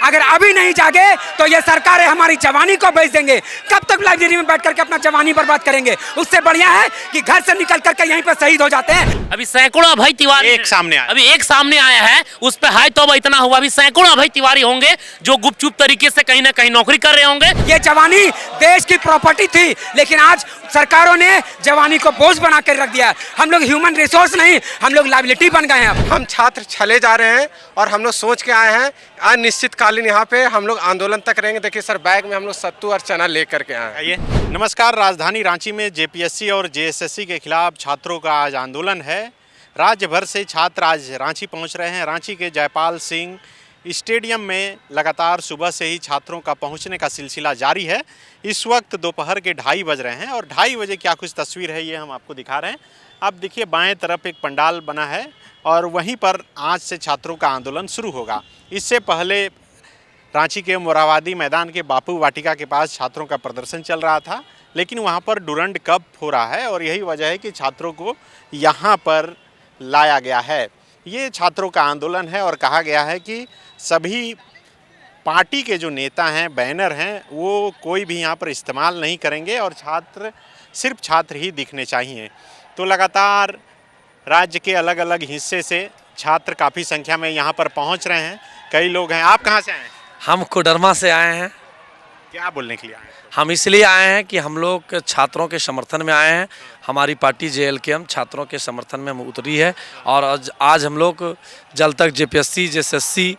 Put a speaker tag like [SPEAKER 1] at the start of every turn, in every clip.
[SPEAKER 1] अगर अभी नहीं जागे तो ये सरकारें हमारी जवानी को बेच देंगे। कब तक लाइब्रेरी में बैठ करके अपना जवानी बर्बाद करेंगे? उससे बढ़िया है कि घर से निकल करके यहीं पर शहीद हो जाते हैं।
[SPEAKER 2] अभी सैकड़ों अभय तिवारी
[SPEAKER 3] एक सामने आया,
[SPEAKER 2] अभी एक सामने आया है, उस पे हाय तौबा इतना हुआ। अभी सैकड़ों अभय तिवारी होंगे जो गुपचुप तरीके से कहीं ना कहीं नौकरी कर रहे होंगे।
[SPEAKER 1] ये जवानी देश की प्रॉपर्टी थी, लेकिन आज सरकारों ने जवानी को बोझ बना कर रख दिया। हम लोग ह्यूमन रिसोर्स नहीं, हम लोग लायबिलिटी बन गए हैं।
[SPEAKER 4] हम छात्र चले जा रहे हैं और हम लोग सोच के आए हैं अनिश्चितकालीन यहाँ पे हम लोग आंदोलन तक रहेंगे। देखिए सर, बैग में हम लोग सत्तू और चना लेकर के आए हैं।
[SPEAKER 3] आइए। नमस्कार। राजधानी रांची में जेपीएससी और जेएसएससी के खिलाफ छात्रों का आज आंदोलन है। राज्य भर से छात्र आज रांची पहुंच रहे हैं। रांची के जयपाल सिंह स्टेडियम में लगातार सुबह से ही छात्रों का पहुंचने का सिलसिला जारी है। इस वक्त दोपहर के 2:30 बज रहे हैं और 2:30 बजे क्या कुछ तस्वीर है ये हम आपको दिखा रहे हैं। आप देखिए, बाएं तरफ एक पंडाल बना है और वहीं पर आज से छात्रों का आंदोलन शुरू होगा। इससे पहले रांची के मोराबादी मैदान के बापू वाटिका के पास छात्रों का प्रदर्शन चल रहा था, लेकिन वहाँ पर डुरंड कप हो रहा है और यही वजह है कि छात्रों को यहाँ पर लाया गया है। ये छात्रों का आंदोलन है और कहा गया है कि सभी पार्टी के जो नेता हैं, बैनर हैं, वो कोई भी यहाँ पर इस्तेमाल नहीं करेंगे और सिर्फ छात्र ही दिखने चाहिए। तो लगातार राज्य के अलग अलग हिस्से से छात्र काफ़ी संख्या में यहाँ पर पहुँच रहे हैं। कई लोग हैं। आप कहाँ से आए हैं?
[SPEAKER 5] हम कोडरमा से आए हैं।
[SPEAKER 3] क्या बोलने के लिए आए हैं?
[SPEAKER 5] हम इसलिए आए हैं कि हम लोग छात्रों के समर्थन में आए हैं। हमारी पार्टी JLKM छात्रों के समर्थन में हम उतरी है और आज हम लोग जल तक जेपीएससी जेएसएससी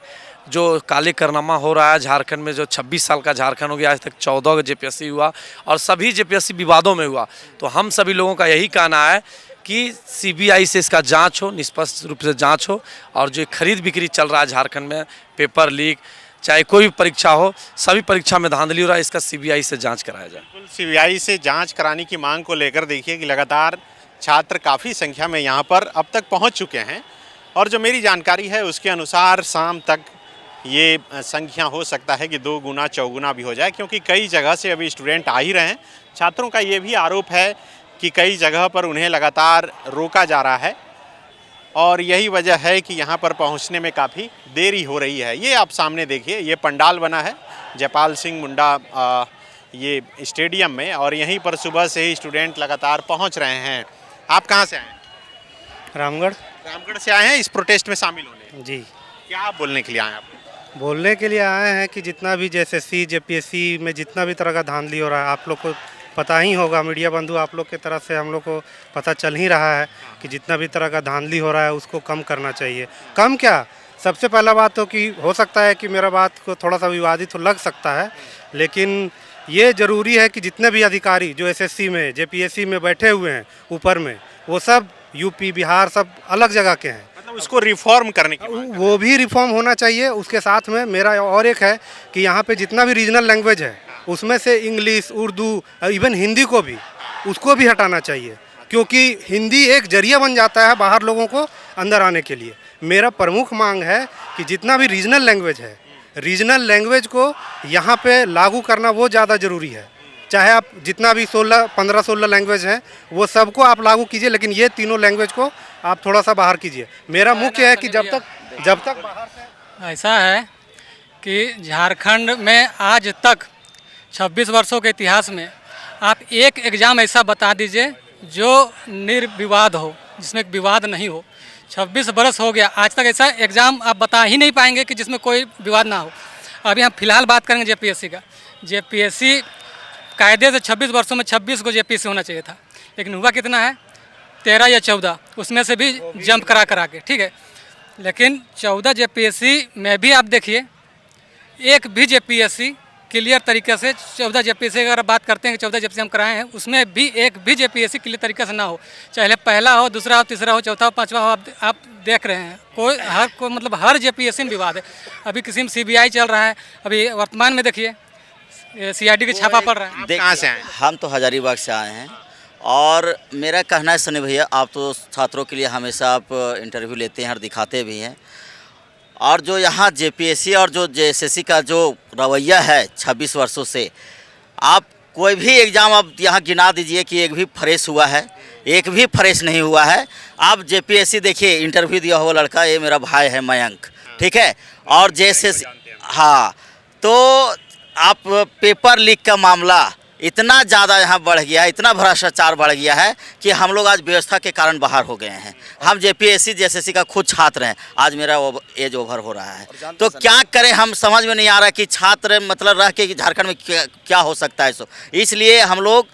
[SPEAKER 5] जो काले कारनामा हो रहा है झारखंड में, जो 26 साल का झारखंड हो गया, आज तक 14 का जेपीएससी हुआ और सभी जेपीएससी विवादों में हुआ। तो हम सभी लोगों का यही कहना है कि CBI से इसका जांच हो, निष्पक्ष रूप से जांच हो और जो खरीद बिक्री चल रहा है झारखंड में, पेपर लीक, चाहे कोई भी परीक्षा हो, सभी परीक्षा में धांधली हो रहा है, इसका CBI से जांच कराया जाए।
[SPEAKER 3] बिल्कुल, CBI से जांच कराने की मांग को लेकर देखिए कि लगातार छात्र काफ़ी संख्या में यहाँ पर अब तक पहुँच चुके हैं और जो मेरी जानकारी है उसके अनुसार शाम तक ये संख्या हो सकता है कि 2 गुना 4 गुना भी हो जाए, क्योंकि कई जगह से अभी स्टूडेंट आ ही रहे हैं। छात्रों का ये भी आरोप है कि कई जगह पर उन्हें लगातार रोका जा रहा है और यही वजह है कि यहाँ पर पहुँचने में काफ़ी देरी हो रही है। ये आप सामने देखिए, ये पंडाल बना है जयपाल सिंह मुंडा ये स्टेडियम में और यहीं पर सुबह से ही स्टूडेंट लगातार पहुँच रहे हैं। आप कहाँ से आए हैं? रामगढ़ से आए हैं इस प्रोटेस्ट में शामिल होने।
[SPEAKER 6] जी,
[SPEAKER 3] क्या बोलने के लिए आए हैं आप?
[SPEAKER 6] बोलने के लिए आए हैं कि जितना भी जेएसएससी जेपीएससी में जितना भी तरह का धांधली हो रहा है, आप लोग को पता ही होगा, मीडिया बंधु आप लोग की तरफ से हम लोग को पता चल ही रहा है कि जितना भी तरह का धांधली हो रहा है उसको कम करना चाहिए। कम क्या, सबसे पहला बात तो कि हो सकता है कि मेरा बात को थोड़ा सा विवादित तो लग सकता है, लेकिन ये ज़रूरी है कि जितने भी अधिकारी जो एसएससी में जेपीएससी में बैठे हुए हैं ऊपर में, वो सब यूपी बिहार सब अलग जगह के हैं।
[SPEAKER 3] मतलब उसको रिफॉर्म करने की
[SPEAKER 6] वो भी रिफॉर्म होना चाहिए। उसके साथ में मेरा और एक है कि यहाँ पे जितना भी रीजनल लैंग्वेज है उसमें से इंग्लिश, उर्दू, इवन हिंदी को भी, उसको भी हटाना चाहिए, क्योंकि हिंदी एक जरिया बन जाता है बाहर लोगों को अंदर आने के लिए। मेरा प्रमुख मांग है कि जितना भी रीजनल लैंग्वेज है, रीजनल लैंग्वेज को यहाँ पे लागू करना वो ज़्यादा ज़रूरी है। चाहे आप जितना भी 15-16 लैंग्वेज हैं वो सबको आप लागू कीजिए, लेकिन ये तीनों लैंग्वेज को आप थोड़ा सा बाहर कीजिए। मेरा मुख्य है कि जब तक बाहर से
[SPEAKER 7] ऐसा है कि झारखंड में आज तक 26 वर्षों के इतिहास में आप एक एग्ज़ाम ऐसा बता दीजिए जो निर्विवाद हो, जिसमें विवाद नहीं हो। 26 बरस हो गया, आज तक ऐसा एग्ज़ाम आप बता ही नहीं पाएंगे कि जिसमें कोई विवाद ना हो। अभी हम फिलहाल बात करेंगे जेपीएससी का। जेपीएससी कायदे से 26 वर्षों में 26 को जेपीएससी होना चाहिए था, लेकिन हुआ कितना है, 13 या 14, उसमें से भी जंप करा के, ठीक है। लेकिन 14 जेपीएससी में भी आप देखिए, एक भी जेपीएससी क्लियर तरीके से 14 जेपीएससी अगर बात करते हैं कि 14 जेपीएससी हम कराए हैं, उसमें भी एक भी जेपीएससी क्लियर तरीके से ना हो, चाहे पहला हो, दूसरा हो, तीसरा हो, चौथा हो, पांचवा हो, आप देख रहे हैं कोई मतलब हर जेपीएससी में विवाद है। अभी किसी में CBI चल रहा है, अभी वर्तमान में देखिए CID के छापा पड़ रहा है।
[SPEAKER 3] कहाँ से आए?
[SPEAKER 8] हम तो हजारीबाग से आए हैं और मेरा कहना है सनी भैया, आप तो छात्रों के लिए हमेशा आप इंटरव्यू लेते हैं और दिखाते भी हैं, और जो यहाँ जेपीएससी और जो जेएसएससी का जो रवैया है 26 वर्षों से, आप कोई भी एग्ज़ाम आप यहाँ गिना दीजिए कि एक भी फ्रेश हुआ है, एक भी फ्रेश नहीं हुआ है। आप जेपीएससी देखिए, इंटरव्यू दिया हुआ लड़का, ये मेरा भाई है मयंक, ठीक है, और जेएसएससी हाँ, तो आप पेपर लीक का मामला इतना ज़्यादा यहाँ बढ़ गया है, इतना भ्रष्टाचार बढ़ गया है कि हम लोग आज व्यवस्था के कारण बाहर हो गए हैं। हम जेपीएससी जेएसएससी का खुद छात्र हैं, आज मेरा एज ओवर हो रहा है, तो क्या करें हम समझ में नहीं आ रहा कि छात्र मतलब रह के झारखंड में क्या हो सकता है। इसलिए हम लोग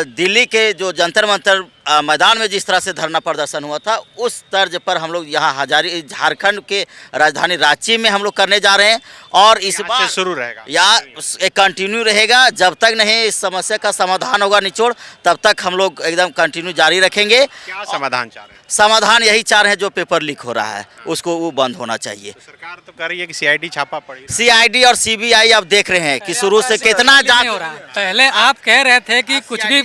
[SPEAKER 8] दिल्ली के जो जंतर मंतर मैदान में जिस तरह से धरना प्रदर्शन हुआ था, उस तर्ज पर हम लोग यहाँ झारखंड के राजधानी रांची में हम लोग करने जा रहे हैं। और इस बार
[SPEAKER 3] शुरू रहेगा
[SPEAKER 8] या कंटिन्यू रहेगा, जब तक नहीं इस समस्या का समाधान होगा निचोड़, तब तक हम लोग एकदम कंटिन्यू जारी रखेंगे।
[SPEAKER 3] क्या समाधान चाह रहे हैं?
[SPEAKER 8] समाधान यही चाह रहे हैं, जो पेपर लीक हो रहा है उसको वो बंद होना चाहिए।
[SPEAKER 3] तो सरकार तो कर रही है कि सीआईडी छापा पड़ी,
[SPEAKER 8] सीआईडी और सीबीआई आप देख रहे हैं कि शुरू से कितना
[SPEAKER 7] नहीं हो रहा है। पहले आप कह रहे थे कि कुछ भी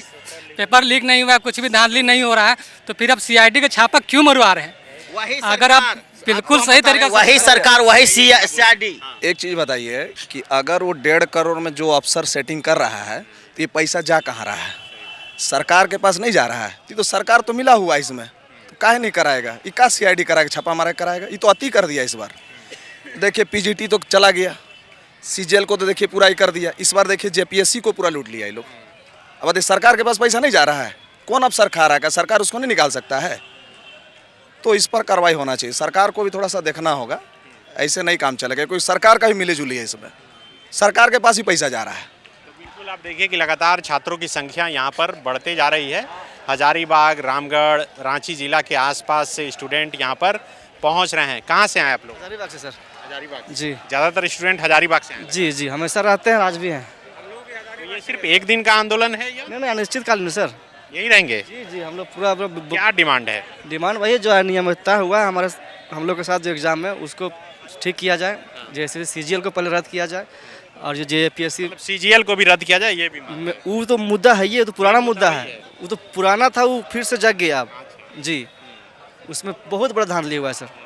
[SPEAKER 7] पेपर लीक नहीं हुआ, कुछ भी धांधली नहीं हो रहा है, तो फिर आप सीआईडी का छापा क्यों मरवा रहे हैं? अगर आप बिल्कुल सही तरीके से
[SPEAKER 8] वही सरकार वही सीआईडी।
[SPEAKER 9] एक चीज़ बताइए कि अगर वो 1.5 करोड़ में जो अफसर सेटिंग कर रहा है तो ये पैसा जा कहाँ रहा है? सरकार के पास नहीं जा रहा है। ये तो सरकार तो मिला हुआ है इसमें, तो काहे नहीं कराएगा? ये का सीआईडी कराएगा, छापा मारा कराएगा? ये तो अति कर दिया इस बार। देखिए पीजीटी तो चला गया, सीजीएल को तो देखिए पूरा ही कर दिया, इस बार देखिए जेपीएससी को पूरा लूट लिया ये लोग। अब देखिए सरकार के पास पैसा नहीं जा रहा है, कौन अफसर खा रहा है? सरकार उसको नहीं निकाल सकता है? तो इस पर कार्रवाई होना चाहिए, सरकार को भी थोड़ा सा देखना होगा, ऐसे नहीं काम चलेगा। कोई सरकार का भी मिली जुली है इसमें, सरकार के पास ही पैसा जा रहा है।
[SPEAKER 3] तो बिल्कुल आप देखिए कि लगातार छात्रों की संख्या यहाँ पर बढ़ते जा रही है। हजारीबाग, रामगढ़, रांची जिला के आसपास से स्टूडेंट यहाँ पर पहुँच रहे हैं। कहाँ से आए आप लोग?
[SPEAKER 10] हजारीबाग से सर।
[SPEAKER 3] हजारीबाग
[SPEAKER 10] जी
[SPEAKER 3] ज़्यादातर स्टूडेंट हजारीबाग से आए?
[SPEAKER 10] जी जी, हमेशा रहते हैं, आज भी हैं।
[SPEAKER 3] तो ये सिर्फ एक दिन का आंदोलन है या
[SPEAKER 10] नहीं अनिश्चितकालीन सर।
[SPEAKER 3] यही रहेंगे?
[SPEAKER 10] जी जी, हम लोग पूरा
[SPEAKER 3] क्या डिमांड है?
[SPEAKER 10] डिमांड वही जो अनियमितता हुआ है हमारे हम लोग के साथ जो एग्ज़ाम है उसको ठीक किया जाए, जैसे सीजीएल को पहले रद्द किया जाए, और जो जेपीएससी
[SPEAKER 3] सीजीएल को भी रद्द किया जाए, ये भी
[SPEAKER 10] वो तो मुद्दा है, ये तो पुराना मुद्दा है, वो तो पुराना था, वो फिर से जग गया अब। जी, उसमें बहुत बड़ा धांधली हुआ है सर।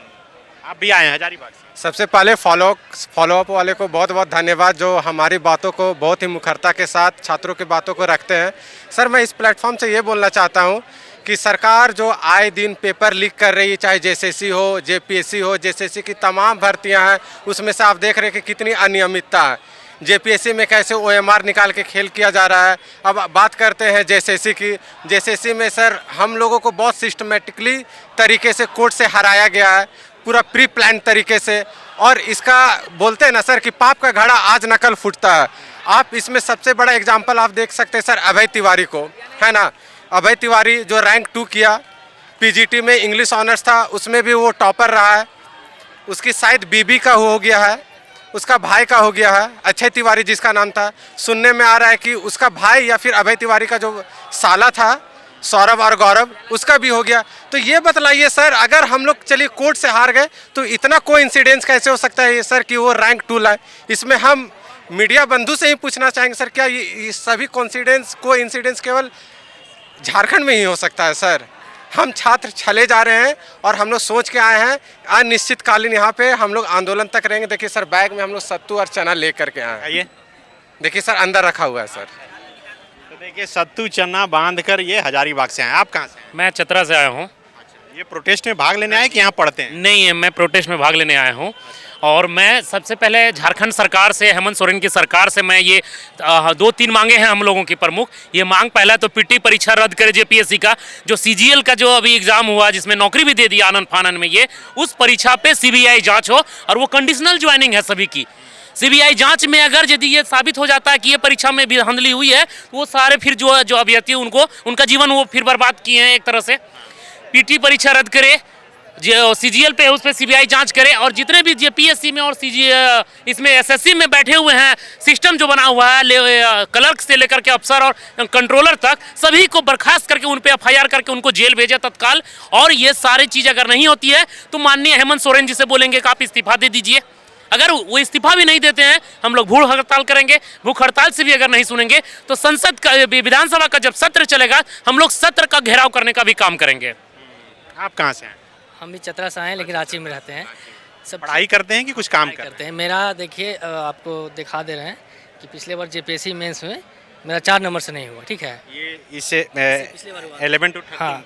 [SPEAKER 3] आप भी आए हैं हजारीबाग से?
[SPEAKER 4] सबसे पहले फॉलोअप वाले को बहुत बहुत धन्यवाद, जो हमारी बातों को बहुत ही मुखरता के साथ छात्रों की बातों को रखते हैं। सर मैं इस प्लेटफॉर्म से ये बोलना चाहता हूँ कि सरकार जो आए दिन पेपर लीक कर रही है, चाहे जेएसएससी हो, जेपीएससी हो, जेएसएससी की तमाम भर्तियाँ हैं, उसमें से आप देख रहे हैं कि कितनी अनियमितता है। जेपीएससी में कैसे ओएमआर निकाल के खेल किया जा रहा है। अब बात करते हैं जेएसएससी की। जेएसएससी में सर हम लोगों को बहुत सिस्टमेटिकली तरीके से कोर्ट से हराया गया है, पूरा प्री प्लान तरीके से। और इसका बोलते हैं ना सर कि पाप का घड़ा आज न कल फूटता है। आप इसमें सबसे बड़ा एग्जाम्पल आप देख सकते हैं सर अभय तिवारी को, है ना। अभय तिवारी जो रैंक 2 किया, पीजीटी में इंग्लिश ऑनर्स था, उसमें भी वो टॉपर रहा है। उसकी शायद बीबी का हो गया है, उसका भाई का हो गया है, अक्षय तिवारी जिसका नाम था। सुनने में आ रहा है कि उसका भाई या फिर अभय तिवारी का जो साला था सौरभ और गौरव, उसका भी हो गया। तो ये बतलाइए सर, अगर हम लोग चलिए कोर्ट से हार गए तो इतना कोइंसिडेंस कैसे हो सकता है सर कि वो रैंक 2 लाए? इसमें हम मीडिया बंधु से ही पूछना चाहेंगे सर, क्या ये सभी कोइंसिडेंस केवल झारखंड में ही हो सकता है? सर हम छात्र चले जा रहे हैं और हम लोग सोच के आए हैं अनिश्चितकालीन यहाँ पे हम लोग आंदोलन तक रहेंगे। देखिए सर बैग में हम लोग सत्तू और चना ले करके आए हैं, देखिए सर अंदर रखा हुआ है सर।
[SPEAKER 3] तो देखिए सत्तू चना बांध कर ये हजारीबाग से आए। आप कहाँ से हैं?
[SPEAKER 2] मैं चतरा से आया हूँ।
[SPEAKER 3] ये प्रोटेस्ट में भाग लेने आए कि यहाँ पढ़ते हैं?
[SPEAKER 2] नहीं, मैं प्रोटेस्ट में भाग लेने आया हूँ। और मैं सबसे पहले झारखंड सरकार से, हेमंत सोरेन की सरकार से मैं ये 2-3 मांगे हैं हम लोगों की प्रमुख। ये मांग पहला तो पीटी परीक्षा रद्द करे जेपीएससी का, जो सीजीएल का जो अभी एग्जाम हुआ जिसमें नौकरी भी दे दिया आनंद फानन में, ये उस परीक्षा पे सीबीआई जांच हो, और वो कंडीशनल ज्वाइनिंग है सभी की। सीबीआई जांच में अगर यदि ये साबित हो जाता है कि ये परीक्षा में भी धांधली हुई है, तो वो सारे फिर जो अभ्यर्थी उनको उनका जीवन वो फिर बर्बाद किए हैं एक तरह से। पीटी परीक्षा रद्द करे, जो सीजीएल पे है उस पर सीबीआई जांच करे, और जितने भी जेपीएससी में और इसमें एसएससी में बैठे हुए हैं, सिस्टम जो बना हुआ है क्लर्क से लेकर के अफसर और कंट्रोलर तक, सभी को बर्खास्त करके उन पे एफआईआर करके उनको जेल भेजे तत्काल। और ये सारी चीज़ अगर नहीं होती है तो माननीय हेमंत सोरेन जी से बोलेंगे कि आप इस्तीफा दे दीजिए। अगर वो इस्तीफा भी नहीं देते हैं, हम लोग भूख हड़ताल करेंगे। भूख हड़ताल से भी अगर नहीं सुनेंगे तो संसद का, विधानसभा का जब सत्र चलेगा, हम लोग सत्र का घेराव करने का भी काम करेंगे।
[SPEAKER 3] आप कहाँ से हैं?
[SPEAKER 7] हम भी चतरा से आए, लेकिन रांची में रहते हैं। सब
[SPEAKER 3] पढ़ाई करते हैं कि कुछ काम
[SPEAKER 7] करते हैं। मेरा देखिए आपको दिखा दे रहे हैं कि पिछले बार जेपीएससी मेंस में मेरा 4 नंबर से नहीं हुआ, ठीक है।
[SPEAKER 3] ये इससे 11 to 13
[SPEAKER 7] हाँ,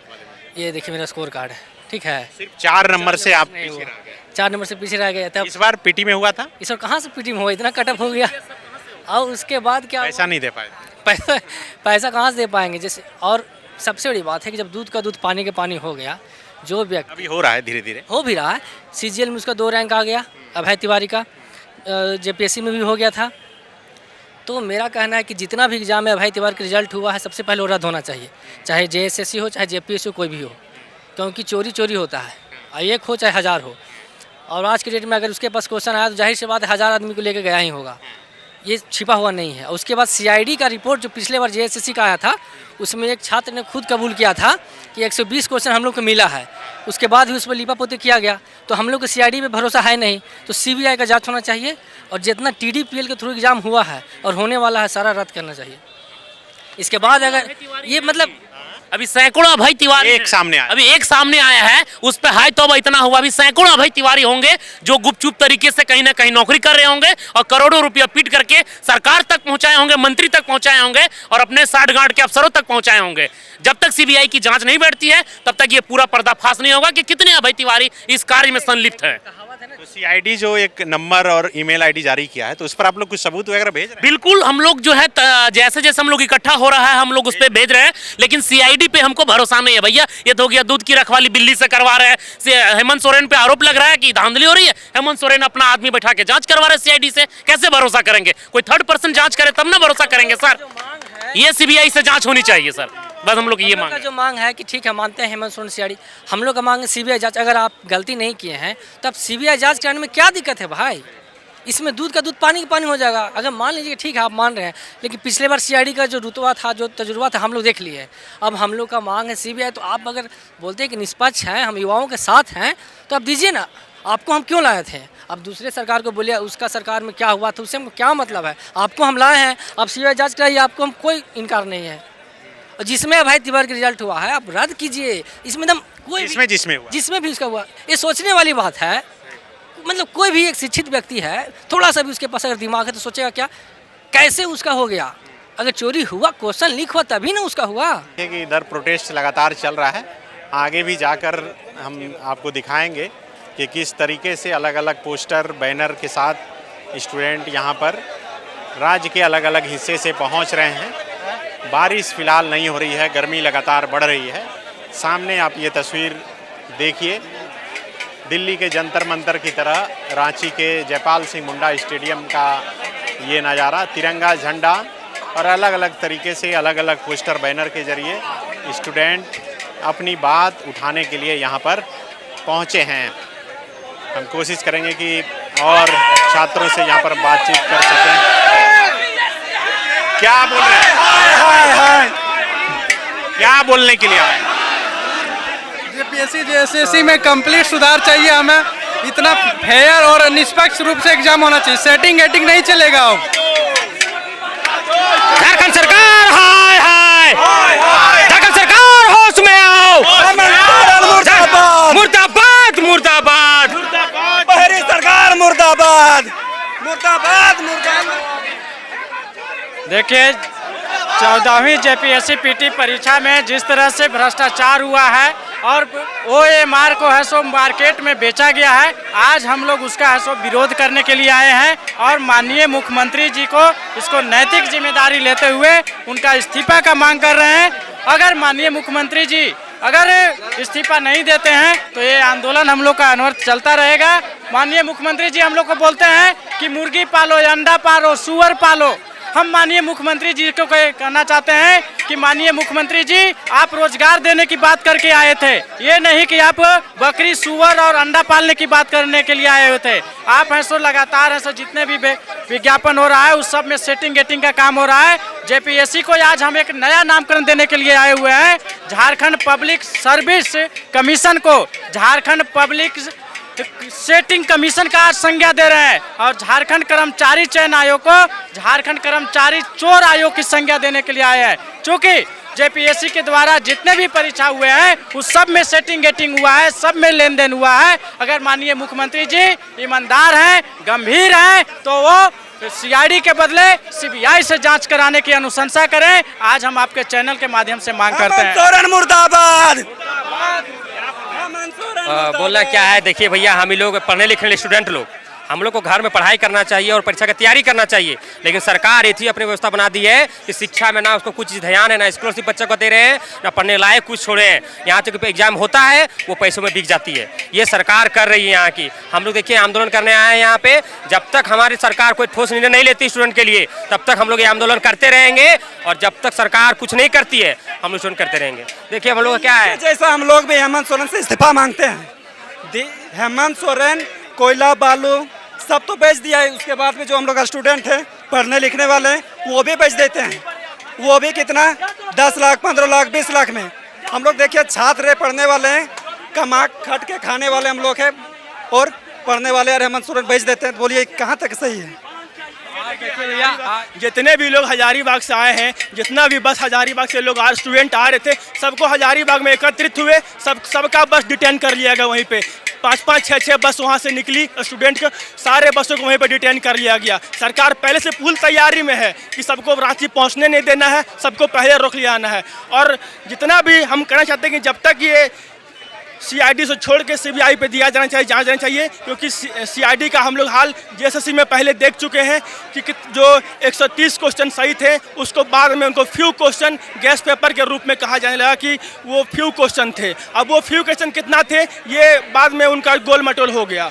[SPEAKER 7] ये देखिए मेरा स्कोर कार्ड है, ठीक है।
[SPEAKER 3] सिर्फ 4 नंबर से आप
[SPEAKER 7] नहीं
[SPEAKER 3] पीछे
[SPEAKER 7] हुआ।
[SPEAKER 3] रह गए।
[SPEAKER 11] 4 नंबर से पीछे रह गए। तब
[SPEAKER 3] इस बार पीटी में हुआ था,
[SPEAKER 11] इस बार कहाँ से पीटी में हुआ, इतना कटअप हो गया। और उसके बाद क्या
[SPEAKER 3] पैसा नहीं दे पाए।
[SPEAKER 11] पैसा कहाँ से दे पाएंगे जैसे। और सबसे बड़ी बात है कि जब दूध का दूध पानी के पानी हो गया, जो व्यक्ति
[SPEAKER 3] अभी हो रहा है, धीरे धीरे
[SPEAKER 11] हो भी रहा है। सीजीएल में उसका 2 रैंक आ गया, अभय तिवारी का, जेपीएससी में भी हो गया था। तो मेरा कहना है कि जितना भी एग्जाम में अभय तिवारी का रिजल्ट हुआ है, सबसे पहले वो रद्द होना चाहिए, चाहे जेएसएससी हो चाहे जेपीएससी हो, कोई भी हो, क्योंकि चोरी चोरी होता है, एक हो चाहे 1000 हो। और आज के डेट में अगर उसके पास क्वेश्चन आया तो जाहिर सी बात है 1000 आदमी को लेकर गया ही होगा, ये छिपा हुआ नहीं है। उसके बाद सीआईडी का रिपोर्ट जो पिछले बार जेएसएससी का आया था, उसमें एक छात्र ने खुद कबूल किया था कि 120 क्वेश्चन हम लोग को मिला है, उसके बाद भी उस पर लिपापोती किया गया। तो हम लोग को सीआईडी पे भरोसा है नहीं, तो सीबीआई का जांच होना चाहिए। और जितना टीडीपीएल के थ्रू एग्जाम हुआ है और होने वाला है, सारा रद्द करना चाहिए। इसके बाद अगर ये मतलब
[SPEAKER 2] अभी सैकड़ों अभय तिवारी
[SPEAKER 3] एक सामने आया,
[SPEAKER 2] अभी एक सामने आया है, उस पर हाय तौबा इतना हुआ। अभी सैकड़ों अभय तिवारी होंगे जो गुपचुप तरीके से कहीं ना कहीं नौकरी कर रहे होंगे और करोड़ों रुपया पीट करके सरकार तक पहुंचाए होंगे, मंत्री तक पहुंचाए होंगे और अपने साठ गांठ के अफसरों तक पहुंचाए होंगे। जब तक सीबीआई की जांच नहीं बैठती है तब तक ये पूरा पर्दाफाश नहीं होगा कि कितने अभय तिवारी इस कार्य में संलिप्त है।
[SPEAKER 3] तो सीआईडी जो एक नंबर और ईमेल आईडी जारी किया है, तो उस पर आप लोग कुछ सबूत वगैरह भेज रहे हैं?
[SPEAKER 2] बिल्कुल, हम लोग जो है जैसे जैसे हम लोग इकट्ठा हो रहा है हम लोग उस पर भेज रहे हैं, लेकिन सीआईडी पे हमको भरोसा नहीं है भैया। ये तो हो गया दूध की रखवाली दिल्ली से करवा रहे हैं। हेमंत सोरेन पे आरोप लग रहा है कि धांधली हो रही है। हेमंत सोरेन अपना आदमी बैठा के जांच करवा रहे हैं सीआईडी से, कैसे भरोसा करेंगे? कोई थर्ड पर्सन जांच करे तब ना भरोसा करेंगे सर। ये सीबीआई से जांच होनी चाहिए सर, बस हम लोग ये मांग
[SPEAKER 11] जो मांग है कि ठीक है, मानते हैं हेमंत सोरेन सीआईडी, हम लोग का मांग है सीबीआई जांच। अगर आप गलती नहीं किए हैं तब सीबीआई जांच कराने में क्या दिक्कत है भाई? इसमें दूध का दूध पानी का पानी हो जाएगा। अगर मान लीजिए ठीक है आप मान रहे हैं, लेकिन पिछले बार सीआईडी का जो रुतबा था, जो तजुर्बा था, हम लोग देख लिए। अब हम लोग का मांग है सीबीआई। तो आप अगर बोलते हैं कि निष्पक्ष हैं, हम युवाओं के साथ हैं, तो आप दीजिए ना। आपको हम क्यों लाए थे? अब दूसरे सरकार को बोलिए उसका सरकार में क्या हुआ था, उससे हमको क्या मतलब है? आपको हम लाए हैं, आप सीबीआई जांच कराइए, आपको हम कोई इनकार नहीं है। और जिसमें अभय तिवारी का रिजल्ट हुआ है आप रद्द कीजिए। इसमें एकदम कोई जिसमें भी उसका हुआ, ये सोचने वाली बात है। मतलब कोई भी एक शिक्षित व्यक्ति है, थोड़ा सा भी उसके पास अगर दिमाग है तो सोचेगा क्या कैसे उसका हो गया। अगर चोरी हुआ, क्वेश्चन लीक हुआ, तभी ना उसका हुआ।
[SPEAKER 3] कि इधर प्रोटेस्ट लगातार चल रहा है, आगे भी जाकर हम आपको दिखाएंगे कि किस तरीके से अलग अलग पोस्टर बैनर के साथ स्टूडेंट यहाँ पर राज्य के अलग अलग हिस्से से पहुँच रहे हैं। बारिश फिलहाल नहीं हो रही है, गर्मी लगातार बढ़ रही है। सामने आप ये तस्वीर देखिए, दिल्ली के जंतर मंतर की तरह रांची के जयपाल सिंह मुंडा स्टेडियम का ये नज़ारा, तिरंगा झंडा और अलग अलग तरीके से अलग अलग पोस्टर बैनर के जरिए स्टूडेंट अपनी बात उठाने के लिए यहाँ पर पहुँचे हैं। हम कोशिश करेंगे कि और छात्रों से यहाँ पर बातचीत कर सकें। क्या बोल रहे हैं? क्या बोलने के लिए आए?
[SPEAKER 12] जेपीएससी जेएसएससी में कंप्लीट सुधार चाहिए हमें। इतना फेयर और निष्पक्ष रूप से एग्जाम होना चाहिए। सेटिंग एटिंग नहीं चलेगा।
[SPEAKER 2] झारखंड सरकार हाय हाय, झारखंड सरकार होश में आओ। मुर्दाबाद मुर्दाबाद मुर्दाबाद,
[SPEAKER 12] बहरी सरकार मुर्दाबाद मुर्दाबाद मुर्दाबाद। देखिए 14वीं जेपीएससी पीटी परीक्षा में जिस तरह से भ्रष्टाचार हुआ है और ओएमआर को है सो मार्केट में बेचा गया है, आज हम लोग उसका है सो विरोध करने के लिए आए हैं और माननीय मुख्यमंत्री जी को इसको नैतिक जिम्मेदारी लेते हुए उनका इस्तीफा का मांग कर रहे हैं। अगर माननीय मुख्यमंत्री जी अगर इस्तीफा नहीं देते हैं तो ये आंदोलन हम लोग का अनवरत चलता रहेगा। माननीय मुख्यमंत्री जी हम लोग को बोलते हैं कि मुर्गी पालो, अंडा पालो, सुअर पालो। हम माननीय मुख्यमंत्री जी को कहना चाहते हैं कि माननीय मुख्यमंत्री जी आप रोजगार देने की बात करके आए थे, ये नहीं कि आप बकरी, सुअर और अंडा पालने की बात करने के लिए आए हुए थे। आप हैं सो लगातार हैं सो जितने भी विज्ञापन हो रहा है उस सब में सेटिंग गेटिंग का काम हो रहा है। जेपीएससी को आज हम एक नया नामकरण देने के लिए आए हुए हैं। झारखंड पब्लिक सर्विस कमीशन को झारखंड पब्लिक सेटिंग कमीशन का आज संज्ञा दे रहे हैं और झारखंड कर्मचारी चयन आयोग को झारखंड कर्मचारी चोर आयोग की संज्ञा देने के लिए आए हैं। क्योंकि जेपीएससी के द्वारा जितने भी परीक्षा हुए हैं उस सब में सेटिंग गेटिंग हुआ है, सब में लेन देन हुआ है। अगर माननीय मुख्यमंत्री जी ईमानदार हैं, गंभीर हैं, तो वो सीआईडी के बदले सीबीआई से जांच कराने की अनुशंसा करें। आज हम आपके चैनल के माध्यम से मांग करते हैं। मुर्दाबाद। बोलना क्या है, देखिए भैया, हम ही लोग पढ़ने लिखने वाले स्टूडेंट लोग, हम लोग को घर में पढ़ाई करना चाहिए और परीक्षा की तैयारी करना चाहिए, लेकिन सरकार ये थी अपनी व्यवस्था बना दी है कि शिक्षा में ना उसको कुछ ध्यान है, ना स्कॉलरशिप बच्चों को दे रहे हैं, ना पढ़ने लायक कुछ छोड़े हैं। यहाँ तक एग्जाम होता है वो पैसों में बिक जाती है, ये सरकार कर रही है यहाँ की। हम लोग देखिए आंदोलन करने आए हैं यहाँ पे, जब तक हमारी सरकार कोई ठोस निर्णय नहीं लेती स्टूडेंट के लिए तब तक हम लोग ये आंदोलन करते रहेंगे, और जब तक सरकार कुछ नहीं करती है हम लोग करते रहेंगे। देखिए हम लोग क्या है,
[SPEAKER 13] जैसा हम लोग भी हेमंत सोरेन से इस्तीफा मांगते हैं। हेमंत सोरेन कोयला बालू सब तो बेच दिया है, उसके बाद में जो हम लोग स्टूडेंट हैं पढ़ने लिखने वाले वो भी बेच देते हैं, वो भी कितना 10 लाख 15 लाख 20 लाख में। हम लोग देखिए छात्र पढ़ने वाले हैं, कमा खट के खाने वाले हम लोग हैं, और पढ़ने वाले और हेमंत सोरेन बेच देते हैं। बोलिए कहाँ तक सही है?
[SPEAKER 14] देखिए भैया, जितने भी लोग हजारीबाग से आए हैं, जितना भी बस हजारीबाग से लोग स्टूडेंट आ रहे थे, सबको हजारीबाग में एकत्रित हुए, सबका बस डिटेन कर लिया गया। वहीं पे 5-5 6-6 बस वहाँ से निकली, स्टूडेंट को सारे बसों को वहीं पे डिटेन कर लिया गया। सरकार पहले से फुल तैयारी में है कि सबको रांची पहुँचने नहीं देना है, सबको पहले रोक लिया आना है। और जितना भी हम कहना चाहते हैं कि जब तक ये CID से छोड़ के CBI पे दिया जाना चाहिए, जांच जाना चाहिए, क्योंकि CID का हम लोग हाल JSSC में पहले देख चुके हैं कि जो 130 क्वेश्चन सही थे उसको बाद में उनको फ्यू क्वेश्चन गैस पेपर के रूप में कहा जाने लगा कि वो फ्यू क्वेश्चन थे। अब वो फ्यू क्वेश्चन कितना थे ये बाद में उनका गोल मटोल हो गया।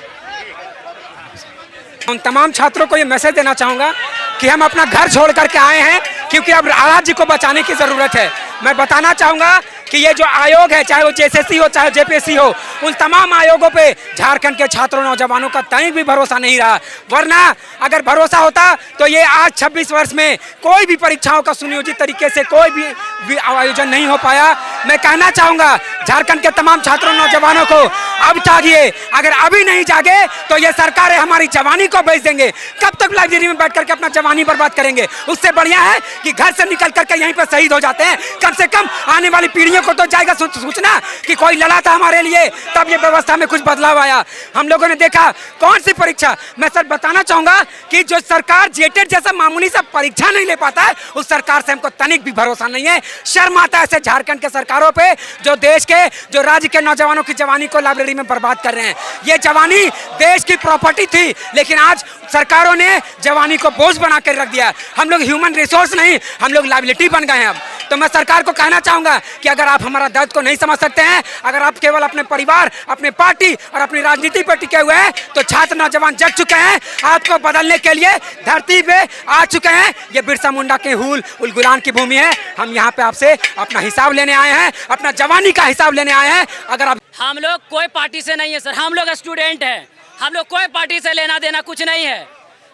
[SPEAKER 1] उन तमाम छात्रों को ये मैसेज देना चाहूँगा कि हम अपना घर छोड़ करके आए हैं क्योंकि अब राज्य को बचाने की ज़रूरत है। मैं बताना चाहूँगा कि ये जो आयोग है, चाहे वो JSSC हो चाहे JPSC हो, उन तमाम आयोगों पे झारखंड के छात्रों नौजवानों का कहीं भी भरोसा नहीं रहा। वरना अगर भरोसा होता तो ये आज 26 वर्ष में कोई भी परीक्षाओं का सुनियोजित तरीके से कोई भी आयोजन नहीं हो पाया। मैं कहना चाहूँगा झारखंड के तमाम छात्रों नौजवानों को, अब जागिए, अगर अभी नहीं जागे तो ये सरकारें हमारी जवानी को बेच देंगे। कब तक लाइब्रेरी में बैठ करके अपना जवानी बर्बाद करेंगे? उससे बढ़िया है कि घर से निकल करके यहीं पर शहीद हो जाते हैं। कम से कम आने वाली पीढ़ियों को तो जाएगा सूचना कि कोई लड़ा था हमारे लिए, तब ये व्यवस्था में कुछ बदलाव आया। हम लोगों ने देखा कौन सी परीक्षा, मैं सर बताना चाहूंगा कि जो सरकार जेटेट जैसा मामूली सा परीक्षा नहीं ले पाता है, उस सरकार से हमको तनिक भी भरोसा नहीं है। शर्म आता है ऐसे झारखंड के सरकारों पे जो देश के, जो राज्य के नौजवानों की जवानी को लाइब्रेरी में बर्बाद कर रहे हैं। ये जवानी देश की प्रॉपर्टी थी, लेकिन आज सरकारों ने जवानी को बोझ बना कर रख दिया। हम लोग ह्यूमन रिसोर्स नहीं, हम लोग लाइबिलिटी बन गए हैं अब। तो मैं सरकार को कहना चाहूंगा कि अगर आप हमारा दर्द को नहीं समझ सकते हैं, अगर आप केवल अपने परिवार, अपने पार्टी और अपनी राजनीति पर टिके हुए हैं, तो छात्र नौजवान जग चुके हैं, आपको बदलने के लिए धरती पे आ चुके हैं। ये बिरसा मुंडा के हुल उलगुलान की भूमि है। हम यहाँ पे आपसे अपना हिसाब लेने आए हैं, अपना जवानी का हिसाब लेने आए हैं। अगर आप,
[SPEAKER 11] हम लोग कोई पार्टी से नहीं है सर, हम लोग स्टूडेंट हैं, हम लोग कोई पार्टी से लेना देना कुछ नहीं है।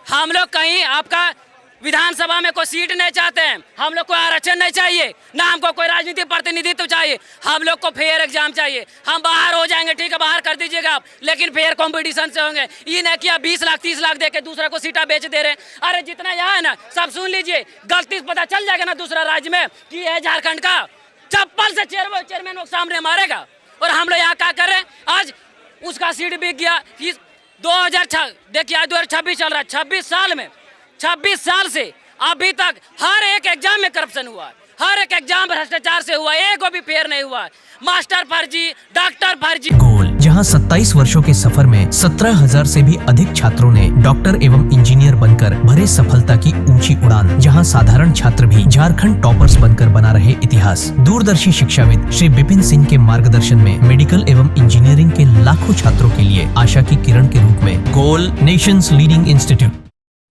[SPEAKER 11] हम लोग कहीं आपका विधानसभा में कोई सीट नहीं चाहते हैं, हम लोग को आरक्षण नहीं चाहिए, ना हमको कोई राजनीतिक प्रतिनिधित्व चाहिए। हम लोग को फेयर एग्जाम चाहिए। हम बाहर हो जाएंगे, ठीक है, बाहर कर दीजिएगा आप, लेकिन फेयर कंपटीशन से होंगे। ये नहीं कि आप 20 लाख 30 लाख दे के दूसरे को सीटा बेच दे रहे हैं। अरे जितना यहाँ है ना सब सुन लीजिए, गलती से पता चल जाएगा ना दूसरा राज्य में कि यह झारखंड का चप्पल से चेयरमैन को सामने मारेगा। और हम लोग यहाँ क्या कर रहे हैं, आज उसका सीट बिक गया। 2006 देखिए आज 2026 चल रहा है, 26 साल से अभी तक हर एक एग्जाम में करप्शन हुआ है, हर एक एग्जाम भ्रष्टाचार से हुआ है, एक भी फेयर नहीं हुआ है। मास्टर फर्जी, डॉक्टर फर्जी।
[SPEAKER 15] गोल, जहां 27 वर्षों के सफर में 17,000 से भी अधिक छात्रों ने डॉक्टर एवं इंजीनियर बनकर भरे सफलता की ऊंची उड़ान, जहां साधारण छात्र भी झारखंड टॉपर्स बनकर बना रहे इतिहास। दूरदर्शी शिक्षाविद श्री विपिन सिंह के मार्गदर्शन में मेडिकल एवं इंजीनियरिंग के लाखों छात्रों के लिए आशा की किरण के रूप में Goal, nation's leading institute.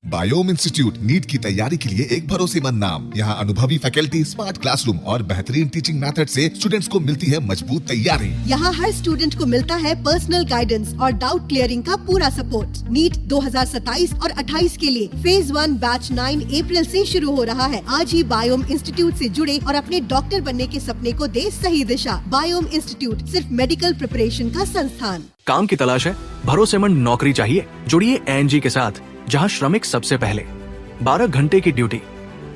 [SPEAKER 16] Biome institute NEET की तैयारी के लिए एक भरोसेमंद नाम। यहाँ अनुभवी फैकल्टी, स्मार्ट क्लासरूम और बेहतरीन टीचिंग मेथड से स्टूडेंट्स को मिलती है मजबूत तैयारी।
[SPEAKER 17] यहाँ हर स्टूडेंट को मिलता है पर्सनल गाइडेंस और डाउट क्लियरिंग का पूरा सपोर्ट। नीट 2027 और 28 के लिए फेज 1 बैच 9 अप्रैल से शुरू हो रहा है। आज ही बायोम इंस्टीट्यूट से जुड़े और अपने डॉक्टर बनने के सपने को दे सही दिशा। बायोम इंस्टीट्यूट सिर्फ मेडिकल प्रिपरेशन का संस्थान।
[SPEAKER 18] काम की तलाश है, भरोसेमंद नौकरी चाहिए, जुड़िए ANG के साथ, जहां श्रमिक सबसे पहले। 12 घंटे की ड्यूटी,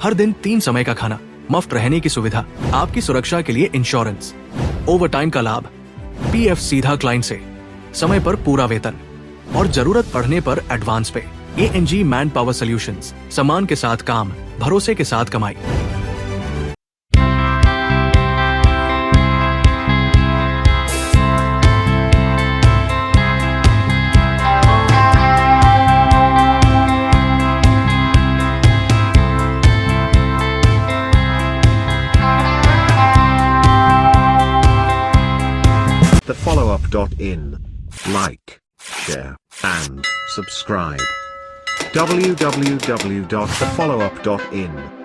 [SPEAKER 18] हर दिन 3 समय का खाना, मुफ्त रहने की सुविधा, आपकी सुरक्षा के लिए इंश्योरेंस, ओवर टाइम का लाभ, PF सीधा क्लाइंट से, समय पर पूरा वेतन और जरूरत पड़ने पर एडवांस पे। ANG मैन पावर सॉल्यूशंस, सम्मान के साथ काम, भरोसे के साथ कमाई।
[SPEAKER 19] thefollowup.in. Like, share, and subscribe. www.thefollowup.in